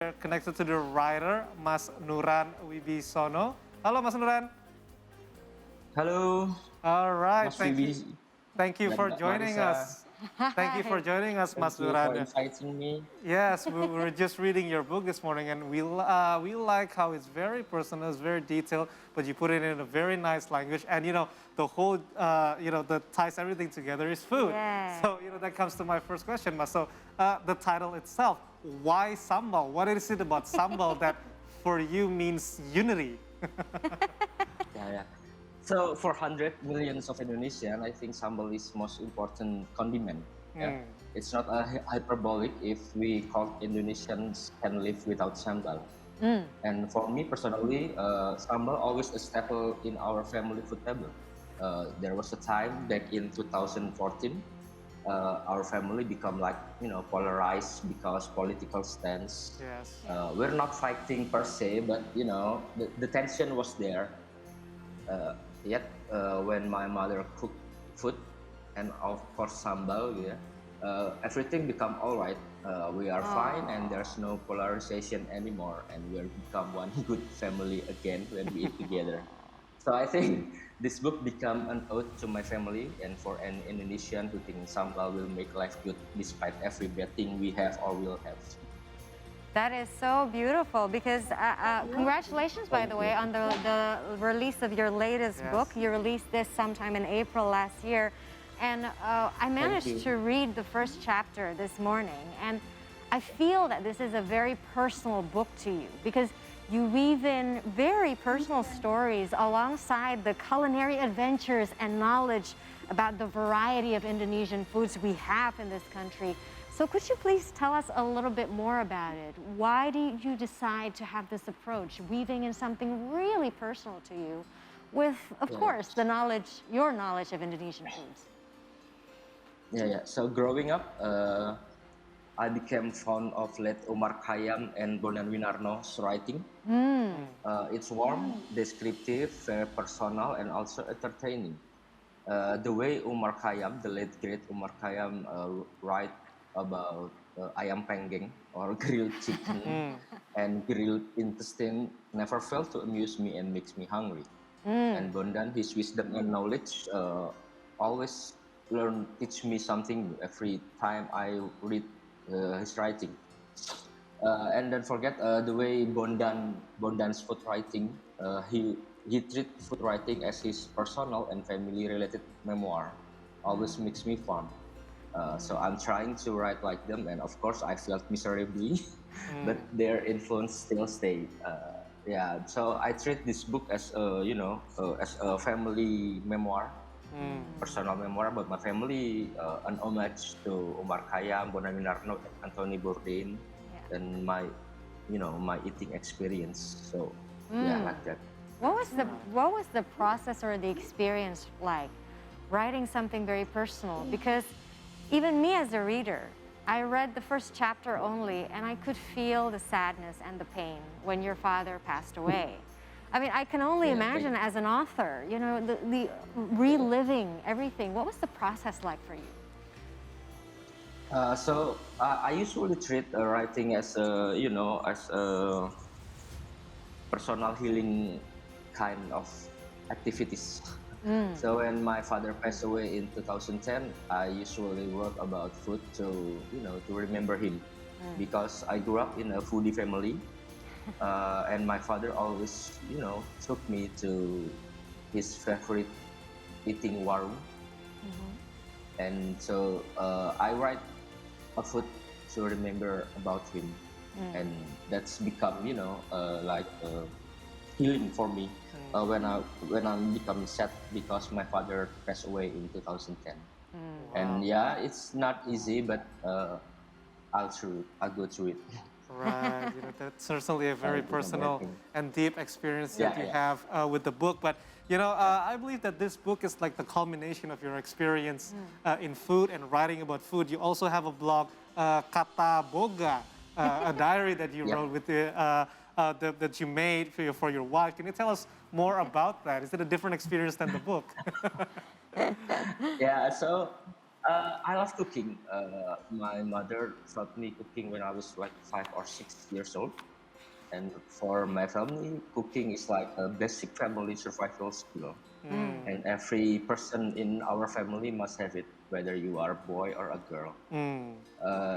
We're connected to the writer, Mas Nuran Wibisono. Halo, Mas Nuran. Halo, All right, Mas Wibi thank you dan for Mbak joining Marisa. us. Thank you for joining us, Thank Mas you for Nuran. inviting me. Yes, we were just reading your book this morning, and we like how it's very personal, it's very detailed, but you put it in a very nice language, and the whole that ties everything together is food. Yeah. So that comes to my first question, Mas. So the title itself, why Sambal? What is it about Sambal that for you means unity? Yeah. So for 100 millions of Indonesian, I think sambal is most important condiment. Yeah. It's not a hyperbolic if we call Indonesians can live without sambal. And for me personally, sambal always a staple in our family food table. There was a time back in 2014, our family become polarized because political stance. Yes. We're not fighting per se, but the tension was there. Yet when my mother cooked food and of course sambal, yeah, everything become all right. We are fine, and there's no polarization anymore, and we are become one good family again when we eat together. So I think this book become an ode to my family and for an Indonesian who thinks sambal will make life good despite every bad thing we have or will have. That is so beautiful because congratulations, by the way, on the release of your latest Yes. book. You released this sometime in April last year. And I managed to read the first chapter this morning. And I feel that this is a very personal book to you because you weave in very personal stories alongside the culinary adventures and knowledge about the variety of Indonesian foods we have in this country. So could you please tell us a little bit more about it? Why did you decide to have this approach, weaving in something really personal to you with, of course, your knowledge of Indonesian foods? Yeah. So growing up, I became fond of late Omar Khayyam and Bondan Winarno's writing. It's warm, descriptive, very personal, and also entertaining. The way Omar Khayyam, the late great Omar Khayyam, write about ayam penggeng or grilled chicken and grilled intestine never failed to amuse me and makes me hungry. And Bondan, his wisdom and knowledge always teach me something new every time I read his writing. And don't forget the way Bondan's food writing. He treats food writing as his personal and family related memoir. Always makes me fun. So I'm trying to write like them, and of course I failed miserably, but their influence still stay. Yeah, so I treat this book as as a family memoir, personal memoir about my family, an homage to Omar Khayyam, Bonan Winarno, Anthony Bourdain, and my eating experience. So yeah, like that. What was the process or the experience like writing something very personal? Because even me as a reader, I read the first chapter only and I could feel the sadness and the pain when your father passed away. I mean, I can only imagine as an author, the reliving everything. What was the process like for you? So I usually treat writing as a personal healing kind of activities. So when my father passed away in 2010, I usually wrote about food to remember him, because I grew up in a foodie family, and my father always took me to his favorite eating warung, and so I write a food to remember about him, and that's become like healing for me when I'm becoming sad because my father passed away in 2010. And yeah, it's not easy, but I'll go through it. Right, that's certainly a very personal and deep experience that you Yeah. have with the book. But I believe that this book is like the culmination of your experience in food and writing about food. You also have a blog, Kata Boga, a diary that you wrote with that you made for your wife. Can you tell us more about that? Is it a different experience than the book? Yeah, so I love cooking. My mother taught me cooking when I was like 5 or 6 years old. And for my family, cooking is like a basic family survival skill. Mm. And every person in our family must have it, whether you are a boy or a girl. Mm.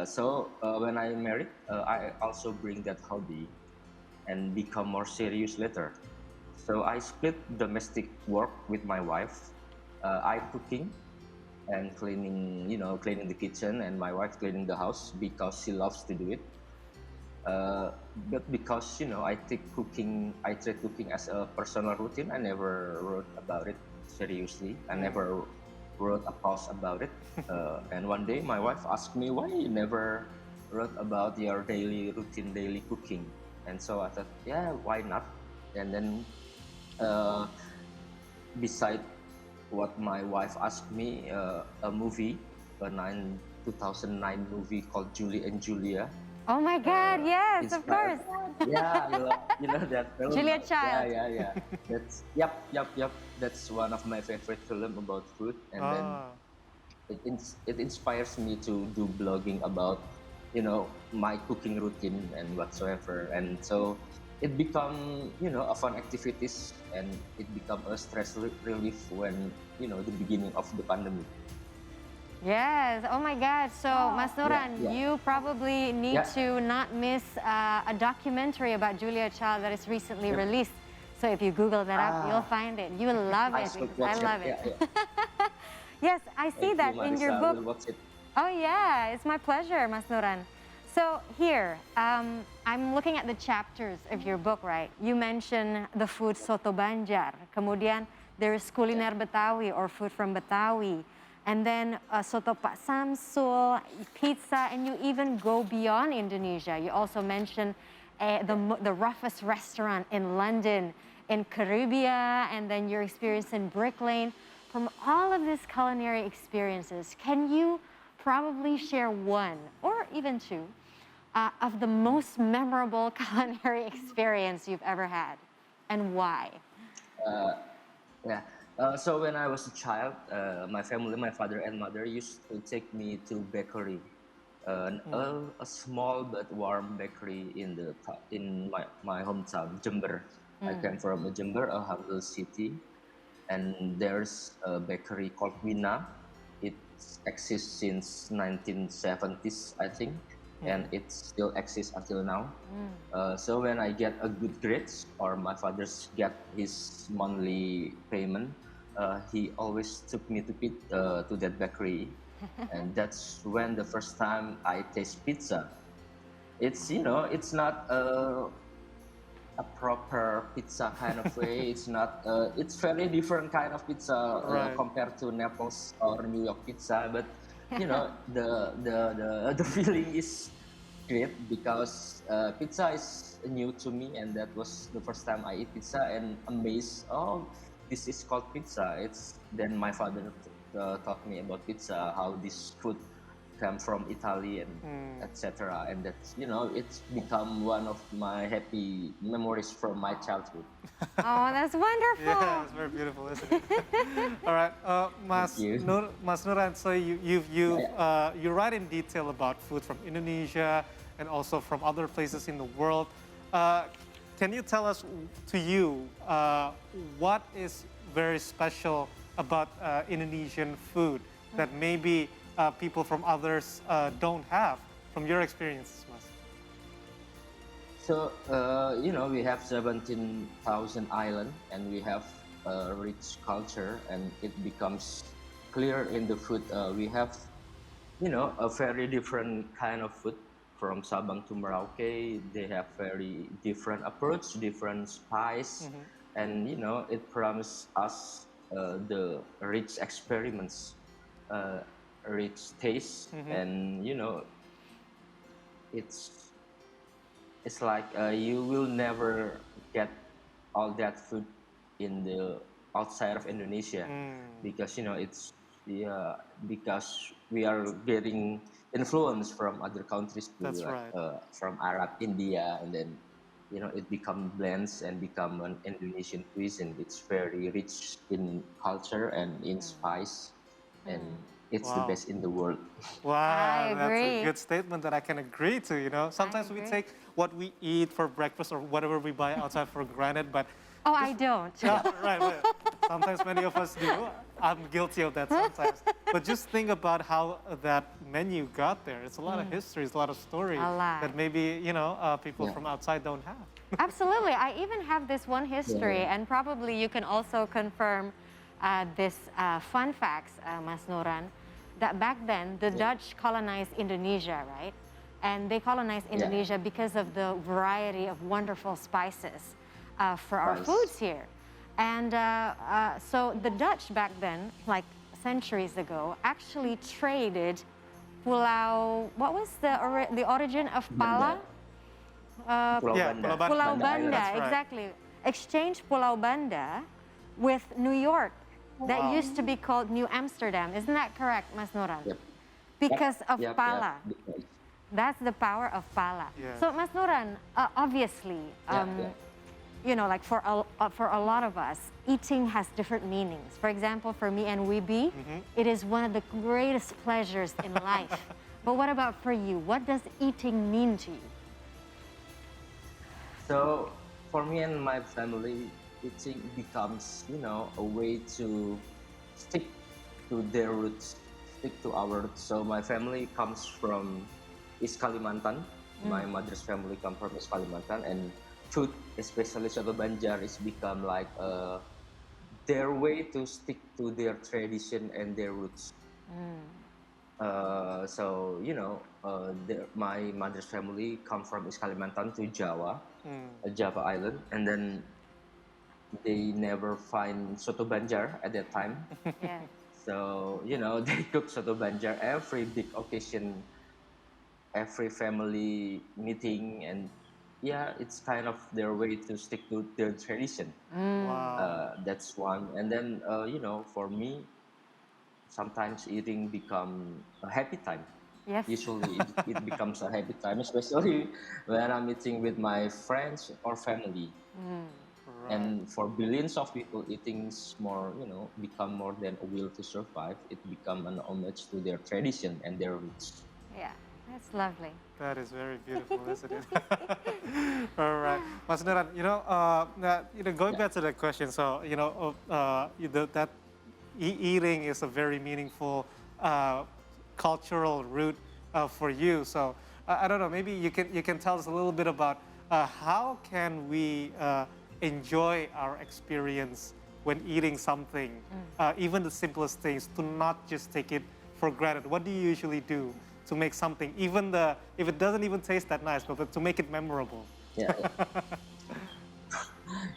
So when I married, I also bring that hobby and become more serious later. So I split domestic work with my wife. I cooking and cleaning, cleaning the kitchen, and my wife cleaning the house because she loves to do it. But because I treat cooking as a personal routine. I never wrote about it seriously. I Mm. never wrote a post about it. And one day, my wife asked me, "Why you never wrote about your daily routine, daily cooking?" And so I thought, yeah, why not? And then, uh, beside what my wife asked me, a movie, 2009 movie called Julie and Julia. Oh my God, yes, of Inspired. course. Yeah, you know that film. Julia Yeah, Child. yeah, yeah. That's yep. That's one of my favorite film about food. And then Ah. it inspires me to do blogging about my cooking routine and whatsoever. And so it become a fun activities, and it become a stress relief when the beginning of the pandemic. Yes. Oh my God. So, Mas Yeah, Nuran, yeah, you probably need yeah. to not miss a documentary about Julia Child that is recently Yep. released. So, if you Google that up, you'll Ah, find it. You will love I it should because I watch it. love it. Yeah, yeah. Yes, I see Thank you, that in your Marisa. I book. will watch it. Oh, yeah. It's my pleasure, Mas Nuran. So, here, I'm looking at the chapters of your book, right? You mention the food soto Banjar. Kemudian, there is Yeah. kuliner Betawi or food from Betawi. And then soto Pak Samsul, pizza, and you even go beyond Indonesia. You also mention the roughest restaurant in London, in Caribbean, and then your experience in Brick Lane. From all of these culinary experiences, can you probably share one or even two of the most memorable culinary experience you've ever had, and why? Uh, Yeah. So when I was a child, my family, my father and mother used to take me to bakery, a small but warm bakery in my hometown, Jember. I came from Jember, a humble city, and there's a bakery called Wina. It exists since 1970s, I think, and it still exists until now. So when I get a good grades or my father's get his monthly payment, he always took me to that bakery, and that's when the first time I taste pizza. It's not a proper pizza kind of way. It's not. It's very different kind of pizza Right. compared to Naples or New York pizza. But the feeling is great because pizza is new to me, and that was the first time I eat pizza and amazed. Oh, this is called pizza. It's then my father taught me about pizza, how this food come from Italy and Mm. etc. And that's it's become one of my happy memories from my childhood. Oh, that's Yeah, wonderful. it's very beautiful, isn't it? All right, Thank you. Mas Nuran, so Yeah, yeah. you write in detail about food from Indonesia and also from other places in the world. Uh, can you tell us, to you, what is very special about Indonesian food that maybe people from others don't have from your experiences, Mas? So we have 17,000 island, and we have a rich culture, and it becomes clear in the food. We have a very different kind of food from Sabang to Merauke. They have very different approach, different spice, and it promises us the rich experiments, uh, rich taste, Mm-hmm. and it's it's like you will never get all that food in the outside of Indonesia, Mm, because it's yeah, because we are getting influence from other countries too, that's like right. from Arab, India, and then it become blends and become an Indonesian cuisine. It's very rich in culture and in spice, and it's the Wow. best in the world. Wow, that's a agree. good statement that I can agree to, you know. Sometimes we agree. take what we eat for breakfast or whatever we buy outside for granted, but Oh, I don't. yeah, right. Sometimes many of us do. I'm guilty of that sometimes. But just think about how that menu got there. It's a lot of history, it's a lot of story A lot. that maybe, you know, people Yeah. from outside don't have. Absolutely. I even have this one history, Yeah. and probably you can also confirm this fun facts, Mas Nuran, that back then the Dutch colonized Indonesia, right? And they colonized Indonesia because of the variety of wonderful spices for our Spice. foods here. And so the Dutch back then, like centuries ago, actually traded pulau, what was the origin of pala? Pulau Yeah, Banda. Pulau Banda. Pulau Banda Banda, Island. That's right. exactly. Exchange Pulau Banda with New York. That Wow. used to be called New Amsterdam. Isn't that correct, Mas Nuran? Yep. Because of Yep, pala. because- That's the power of pala. Yeah. So, Mas Nuran, obviously, Yeah, you know, like for a lot of us, eating has different meanings. For example, for me and Wibi, it is one of the greatest pleasures in life. But what about for you? What does eating mean to you? So for me and my family, eating becomes, a way to stick to their roots, stick to our roots. So my family comes from East Kalimantan. My mother's family comes from East Kalimantan, and food, especially soto banjar, is become like their way to stick to their tradition and their roots. So my mother's family come from East Kalimantan to Java, Java Island, and then they never find soto banjar at that time. Yeah. So they cook soto banjar every big occasion, every family meeting, and yeah, it's kind of their way to stick to their tradition. Wow. That's one, and then for me, sometimes eating become a happy time. Yes. Usually it becomes a happy time, especially when I'm eating with my friends or family. Right. And for billions of people, eating's more, become more than a will to survive. It become an homage to their tradition and their roots. Yeah. That's lovely. That is very beautiful, isn't it? All right, Mas Nuran, going Yeah. back to the question. So, that eating is a very meaningful cultural root for you. So, I don't know. Maybe you can tell us a little bit about how can we enjoy our experience when eating something, even the simplest things, to not just take it for granted. What do you usually do to make something, if it doesn't even taste that nice, but to make it memorable? Yeah.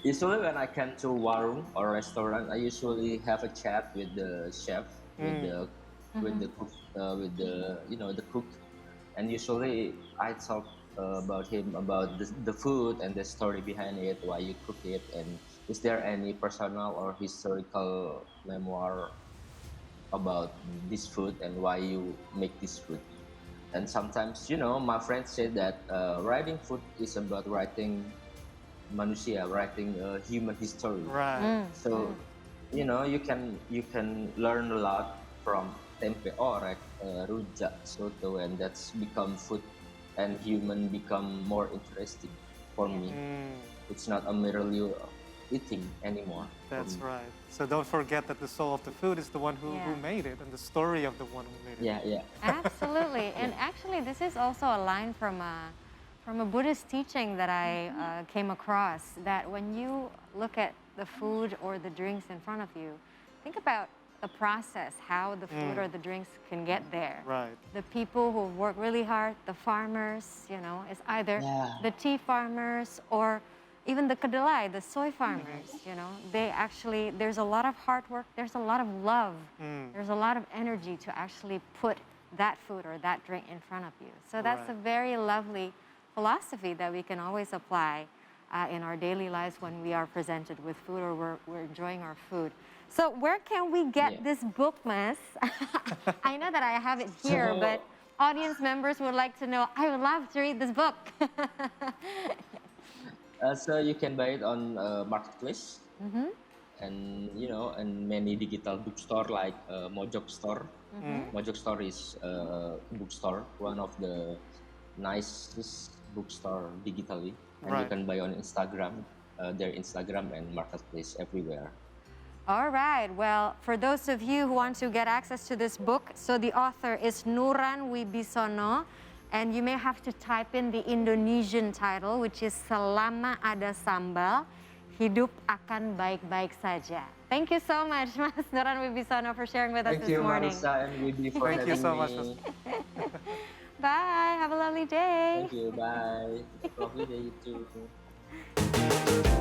Usually when I come to warung or restaurant, I usually have a chat with the chef, with the cook, the cook, and usually I talk about him, about the food and the story behind it, why you cook it, and is there any personal or historical memoir about this food and why you make this food. And sometimes, my friends say that writing food is about writing manusia, writing human history. Right. So, you can learn a lot from tempe orek, rujak, soto, and that's become food and human become more interesting for me. It's not a merely eating anymore. for That's me. right. So don't forget that the soul of the food is the one who Yeah. made it, and the story of the one who made it. Yeah. Absolutely. And actually, this is also a line from a Buddhist teaching that I came across, that when you look at the food or the drinks in front of you, think about the process, how the food or the drinks can get there. Right. The people who work really hard, the farmers, it's either Yeah. the tea farmers or even the kedelai, the soy farmers, they actually, there's a lot of hard work, there's a lot of love, there's a lot of energy to actually put that food or that drink in front of you. So that's a Right. very lovely philosophy that we can always apply in our daily lives when we are presented with food or we're enjoying our food. So where can we get Yeah. this book, Mas? I know that I have it here, So- but audience members would like to know, I would love to read this book. So you can buy it on Marketplace. and and many digital bookstore like Mojok Store. Mojok Store is a bookstore, one of the nicest bookstore digitally, and you Right. can buy on Instagram, their Instagram and marketplace everywhere. All right. Well, for those of you who want to get access to this book, so the author is Nuran Wibisono, and you may have to type in the Indonesian title, which is Selama Ada Sambal, Hidup Akan Baik-Baik Saja. Thank you so much, Mas Nuran Wibisono, for sharing with us Thank this you, morning. Marisa and Widi, for Thank you having so much. me. Bye. Have a lovely day. Thank you. Bye. Have a lovely day, you too.